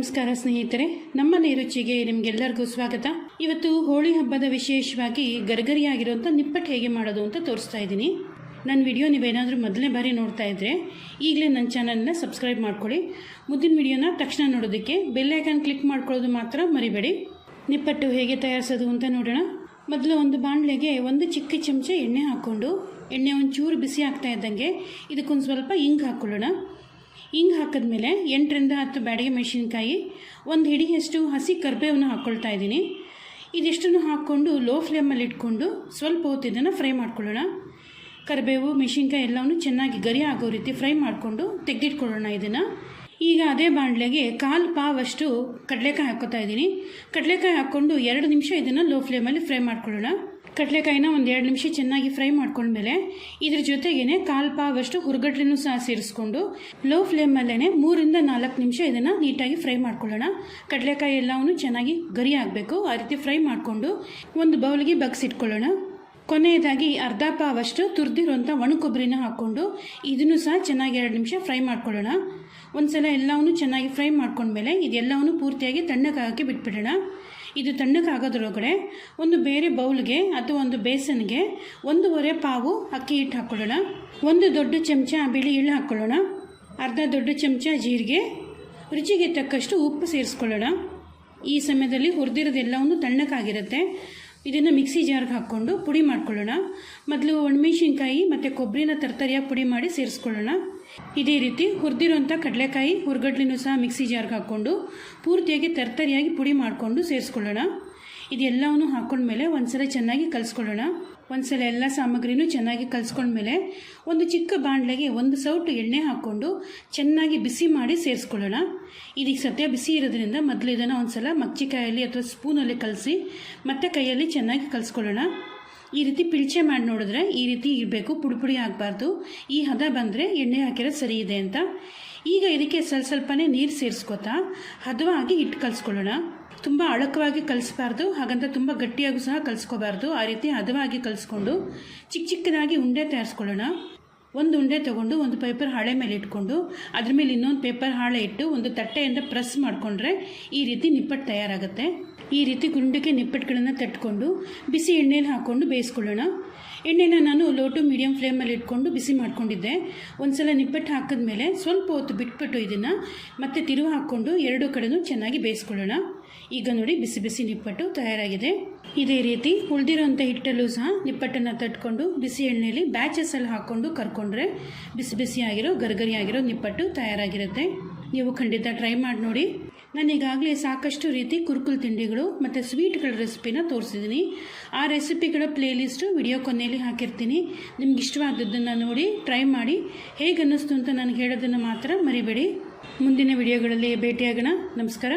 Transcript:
ನಮಸ್ಕಾರ ಸ್ನೇಹಿತರೆ, ನಮ್ಮ ನೇರುಚಿಗೆ ನಿಮಗೆಲ್ಲರಿಗೂ ಸ್ವಾಗತ. ಇವತ್ತು ಹೋಳಿ ಹಬ್ಬದ ವಿಶೇಷವಾಗಿ ಗರಿಗರಿಯಾಗಿರುವಂಥ ನಿಪ್ಪಟ್ಟು ಹೇಗೆ ಮಾಡೋದು ಅಂತ ತೋರಿಸ್ತಾ ಇದ್ದೀನಿ. ನನ್ನ ವಿಡಿಯೋ ನೀವೇನಾದರೂ ಮೊದಲನೇ ಬಾರಿ ನೋಡ್ತಾ ಇದ್ದರೆ ಈಗಲೇ ನನ್ನ ಚಾನಲ್ನ ಸಬ್ಸ್ಕ್ರೈಬ್ ಮಾಡ್ಕೊಳ್ಳಿ. ಮುಂದಿನ ವಿಡಿಯೋನ ತಕ್ಷಣ ನೋಡೋದಕ್ಕೆ ಬೆಲ್ ಐಕಾನ್ ಕ್ಲಿಕ್ ಮಾಡ್ಕೊಳ್ಳೋದು ಮಾತ್ರ ಮರಿಬೇಡಿ. ನಿಪ್ಪಟ್ಟು ಹೇಗೆ ತಯಾರಿಸೋದು ಅಂತ ನೋಡೋಣ. ಮೊದಲು ಒಂದು ಬಾಣಲೆಗೆ ಒಂದು ಚಿಕ್ಕ ಚಮಚ ಎಣ್ಣೆ ಹಾಕ್ಕೊಂಡು, ಎಣ್ಣೆ ಒಂಚೂರು ಬಿಸಿ ಆಗ್ತಾ ಇದ್ದಂಗೆ ಇದಕ್ಕೊಂದು ಸ್ವಲ್ಪ ಇಂಗು ಹಾಕ್ಕೊಳ್ಳೋಣ. ಹಿಂಗೆ ಹಾಕಿದ್ಮೇಲೆ 8ರಿಂದ 10 ಬ್ಯಾಡಗಿ ಮೆಣಸಿನ್ಕಾಯಿ, ಒಂದು ಹಿಡಿಯಷ್ಟು ಹಸಿ ಕರಿಬೇವನ್ನು ಹಾಕ್ಕೊಳ್ತಾ ಇದ್ದೀನಿ. ಇದಿಷ್ಟನ್ನು ಹಾಕ್ಕೊಂಡು ಲೋ ಫ್ಲೇಮಲ್ಲಿ ಇಟ್ಕೊಂಡು ಸ್ವಲ್ಪ ಹೊತ್ತು ಇದನ್ನು ಫ್ರೈ ಮಾಡ್ಕೊಳ್ಳೋಣ. ಕರಿಬೇವು ಮೆಣಸಿನ್ಕಾಯಿ ಎಲ್ಲವನ್ನೂ ಚೆನ್ನಾಗಿ ಗರಿ ಆಗೋ ರೀತಿ ಫ್ರೈ ಮಾಡಿಕೊಂಡು ತೆಗೆದಿಟ್ಕೊಳ್ಳೋಣ. ಇದನ್ನು ಈಗ ಅದೇ ಬಾಣಲೆಗೆ 1/4 ಪಾವಷ್ಟು ಕಡಲೆಕಾಯಿ ಹಾಕ್ಕೊತಾ ಇದ್ದೀನಿ. ಕಡಲೆಕಾಯಿ ಹಾಕ್ಕೊಂಡು 2 ನಿಮಿಷ ಇದನ್ನು ಲೋ ಫ್ಲೇಮಲ್ಲಿ ಫ್ರೈ ಮಾಡ್ಕೊಳ್ಳೋಣ. ಕಡಲೆಕಾಯಿನ ಒಂದು 2 ನಿಮಿಷ ಚೆನ್ನಾಗಿ ಫ್ರೈ ಮಾಡ್ಕೊಂಡ್ಮೇಲೆ ಇದ್ರ ಜೊತೆಗೇ 1/4 ಪಾವಷ್ಟು ಹುರ್ಗಡ್ಲೆನೂ ಸಹ ಸೇರಿಸ್ಕೊಂಡು ಲೋ ಫ್ಲೇಮಲ್ಲೇ 3ರಿಂದ 4 ನಿಮಿಷ ಇದನ್ನು ನೀಟಾಗಿ ಫ್ರೈ ಮಾಡ್ಕೊಳ್ಳೋಣ. ಕಡಲೆಕಾಯಿ ಎಲ್ಲವನ್ನೂ ಚೆನ್ನಾಗಿ ಗರಿ ಆಗಬೇಕು, ಆ ರೀತಿ ಫ್ರೈ ಮಾಡಿಕೊಂಡು ಒಂದು ಬೌಲ್ಗೆ ಬಗ್ಸಿಟ್ಕೊಳ್ಳೋಣ. ಕೊನೆಯದಾಗಿ 1/2 ಪಾವಷ್ಟು ತುರಿದಿರುವಂಥ ಒಣ ಕೊಬ್ಬರಿನ ಹಾಕ್ಕೊಂಡು ಇದನ್ನು ಸಹ ಚೆನ್ನಾಗಿ 2 ನಿಮಿಷ ಫ್ರೈ ಮಾಡ್ಕೊಳ್ಳೋಣ. ಒಂದ್ಸಲ ಎಲ್ಲವನ್ನೂ ಚೆನ್ನಾಗಿ ಫ್ರೈ ಮಾಡ್ಕೊಂಡ್ಮೇಲೆ ಇದೆಲ್ಲವನ್ನೂ ಪೂರ್ತಿಯಾಗಿ ತಣ್ಣಗಾಗಕ್ಕೆ ಬಿಟ್ಬಿಡೋಣ. ಇದು ತಣ್ಣಗಾಗೋದ್ರೊಳಗಡೆ ಒಂದು ಬೇರೆ ಬೌಲ್ಗೆ ಅಥವಾ ಒಂದು ಬೇಸನ್ಗೆ 1/2 ಪಾವು ಅಕ್ಕಿ ಹಿಟ್ಟು ಹಾಕ್ಕೊಳ್ಳೋಣ. 1 ದೊಡ್ಡ ಚಮಚ ಬಿಳಿ ಎಳ್ಳು ಹಾಕ್ಕೊಳ್ಳೋಣ. ಅರ್ಧ ದೊಡ್ಡ ಚಮಚ ಜೀರಿಗೆ, ರುಚಿಗೆ ತಕ್ಕಷ್ಟು ಉಪ್ಪು ಸೇರಿಸ್ಕೊಳ್ಳೋಣ. ಈ ಸಮಯದಲ್ಲಿ ಹುರಿದಿರೋದೆಲ್ಲವನ್ನು ತಣ್ಣಗಾಗಿರುತ್ತೆ. ಇದನ್ನು ಮಿಕ್ಸಿ ಜಾರ್ಗೆ ಹಾಕ್ಕೊಂಡು ಪುಡಿ ಮಾಡ್ಕೊಳ್ಳೋಣ. ಮೊದಲು ಒಣಮೆಣಸಿನ್ಕಾಯಿ ಮತ್ತು ಕೊಬ್ಬರಿನ ತರ್ತರಿಯಾಗಿ ಪುಡಿ ಮಾಡಿ ಸೇರಿಸ್ಕೊಳ್ಳೋಣ. ಇದೇ ರೀತಿ ಹುರಿದಿರೋಂಥ ಕಡಲೆಕಾಯಿ ಹುರ್ಗಡ್ಲಿನೂ ಸಹ ಮಿಕ್ಸಿ ಜಾರ್ಗೆ ಹಾಕ್ಕೊಂಡು ಪೂರ್ತಿಯಾಗಿ ತರ್ತರಿಯಾಗಿ ಪುಡಿ ಮಾಡಿಕೊಂಡು ಸೇರಿಸ್ಕೊಳ್ಳೋಣ. ಇದೆಲ್ಲವನ್ನು ಹಾಕ್ಕೊಂಡ್ಮೇಲೆ ಒಂದ್ಸಲ ಚೆನ್ನಾಗಿ ಕಲಿಸ್ಕೊಳ್ಳೋಣ. ಒಂದ್ಸಲ ಎಲ್ಲ ಸಾಮಗ್ರಿನೂ ಚೆನ್ನಾಗಿ ಕಲಿಸ್ಕೊಂಡ್ಮೇಲೆ ಒಂದು ಚಿಕ್ಕ ಬಾಣಲೆಗೆ 1 ಸೌಟು ಎಣ್ಣೆ ಹಾಕ್ಕೊಂಡು ಚೆನ್ನಾಗಿ ಬಿಸಿ ಮಾಡಿ ಸೇರಿಸ್ಕೊಳ್ಳೋಣ. ಇದೀಗ ಸದ್ಯ ಬಿಸಿ ಇರೋದ್ರಿಂದ ಮೊದಲು ಇದನ್ನು ಒಂದ್ಸಲ ಮಗ್ಚಿಕಾಯಲ್ಲಿ ಅಥವಾ ಸ್ಪೂನಲ್ಲಿ ಕಲಸಿ ಮತ್ತೆ ಕೈಯಲ್ಲಿ ಚೆನ್ನಾಗಿ ಕಲಿಸ್ಕೊಳ್ಳೋಣ. ಈ ರೀತಿ ಪಿಳ್ಚೆ ಮಾಡಿ ನೋಡಿದ್ರೆ ಈ ರೀತಿ ಇರಬೇಕು, ಪುಡಿ ಆಗಬಾರ್ದು. ಈ ಹದ ಬಂದರೆ ಎಣ್ಣೆ ಹಾಕಿರೋದು ಸರಿ ಇದೆ ಅಂತ. ಈಗ ಇದಕ್ಕೆ ಸ್ವಲ್ಪನೇ ನೀರು ಸೇರಿಸ್ಕೊತಾ ಹದವಾಗಿ ಹಿಟ್ಟು ಕಲಿಸ್ಕೊಳ್ಳೋಣ. ತುಂಬ ಅಳಕವಾಗಿ ಕಲಿಸ್ಬಾರ್ದು, ಹಾಗಂತ ತುಂಬ ಗಟ್ಟಿಯಾಗೂ ಸಹ ಕಲಿಸ್ಕೋಬಾರ್ದು. ಆ ರೀತಿ ಹದವಾಗಿ ಕಲಿಸ್ಕೊಂಡು ಚಿಕ್ಕದಾಗಿ ಉಂಡೆ ತಯಾರಿಸ್ಕೊಳ್ಳೋಣ. ಒಂದು ಉಂಡೆ ತೊಗೊಂಡು ಒಂದು ಪೇಪರ್ ಹಾಳೆ ಮೇಲೆ ಇಟ್ಕೊಂಡು ಅದ್ರ ಮೇಲೆ ಇನ್ನೊಂದು ಪೇಪರ್ ಹಾಳೆ ಇಟ್ಟು ಒಂದು ತಟ್ಟೆಯಿಂದ ಪ್ರೆಸ್ ಮಾಡಿಕೊಂಡ್ರೆ ಈ ರೀತಿ ನಿಪ್ಪಟ್ಟು ತಯಾರಾಗುತ್ತೆ. ಈ ರೀತಿ ಗುಂಡಿಗೆ ನಿಪ್ಪಟ್ಟುಗಳನ್ನು ತಟ್ಕೊಂಡು ಬಿಸಿ ಎಣ್ಣೆಲಿ ಹಾಕ್ಕೊಂಡು ಬೇಯಿಸ್ಕೊಳ್ಳೋಣ. ಎಣ್ಣೆನ ನಾನು ಲೋ ಟು ಮೀಡಿಯಮ್ ಫ್ಲೇಮಲ್ಲಿ ಇಟ್ಕೊಂಡು ಬಿಸಿ ಮಾಡ್ಕೊಂಡಿದ್ದೆ. ಒಂದ್ಸಲ ನಿಪ್ಪಟ್ಟು ಹಾಕಿದ್ಮೇಲೆ ಸ್ವಲ್ಪ ಹೊತ್ತು ಬಿಟ್ಬಿಟ್ಟು ಇದನ್ನು ಮತ್ತೆ ತಿರುವು ಹಾಕ್ಕೊಂಡು 2 ಕಡೆನೂ ಚೆನ್ನಾಗಿ ಬೇಯಿಸ್ಕೊಳ್ಳೋಣ. ಈಗ ನೋಡಿ ಬಿಸಿ ಬಿಸಿ ನಿಪ್ಪಟ್ಟು ತಯಾರಾಗಿದೆ. ಇದೇ ರೀತಿ ಉಳಿದಿರೋಂಥ ಹಿಟ್ಟಲ್ಲೂ ಸಹ ನಿಪ್ಪಟ್ಟನ್ನು ತಟ್ಕೊಂಡು ಬಿಸಿ ಎಣ್ಣೆಯಲ್ಲಿ ಬ್ಯಾಚಸಲ್ಲಿ ಹಾಕ್ಕೊಂಡು ಕರ್ಕೊಂಡ್ರೆ ಬಿಸಿ ಬಿಸಿಯಾಗಿರೋ ಗರಿಗರಿಯಾಗಿರೋ ನಿಪ್ಪಟ್ಟು ತಯಾರಾಗಿರುತ್ತೆ. ನೀವು ಖಂಡಿತ ಟ್ರೈ ಮಾಡಿ ನೋಡಿ. ನಾನು ಈಗಾಗಲೇ ಸಾಕಷ್ಟು ರೀತಿ ಕುರುಕುಲು ತಿಂಡಿಗಳು ಮತ್ತು ಸ್ವೀಟ್ಗಳ ರೆಸಿಪಿನ ತೋರಿಸಿದ್ದೀನಿ. ಆ ರೆಸಿಪಿಗಳ ಪ್ಲೇಲಿಸ್ಟು ವಿಡಿಯೋ ಕೊನೆಯಲ್ಲಿ ಹಾಕಿರ್ತೀನಿ. ನಿಮ್ಗೆ ಇಷ್ಟವಾದದ್ದನ್ನು ನೋಡಿ ಟ್ರೈ ಮಾಡಿ ಹೇಗೆ ಅನ್ನಿಸ್ತು ಅಂತ ನನಗೆ ಹೇಳೋದನ್ನು ಮಾತ್ರ ಮರಿಬೇಡಿ. ಮುಂದಿನ ವಿಡಿಯೋಗಳಲ್ಲಿ ಭೇಟಿಯಾಗೋಣ. ನಮಸ್ಕಾರ.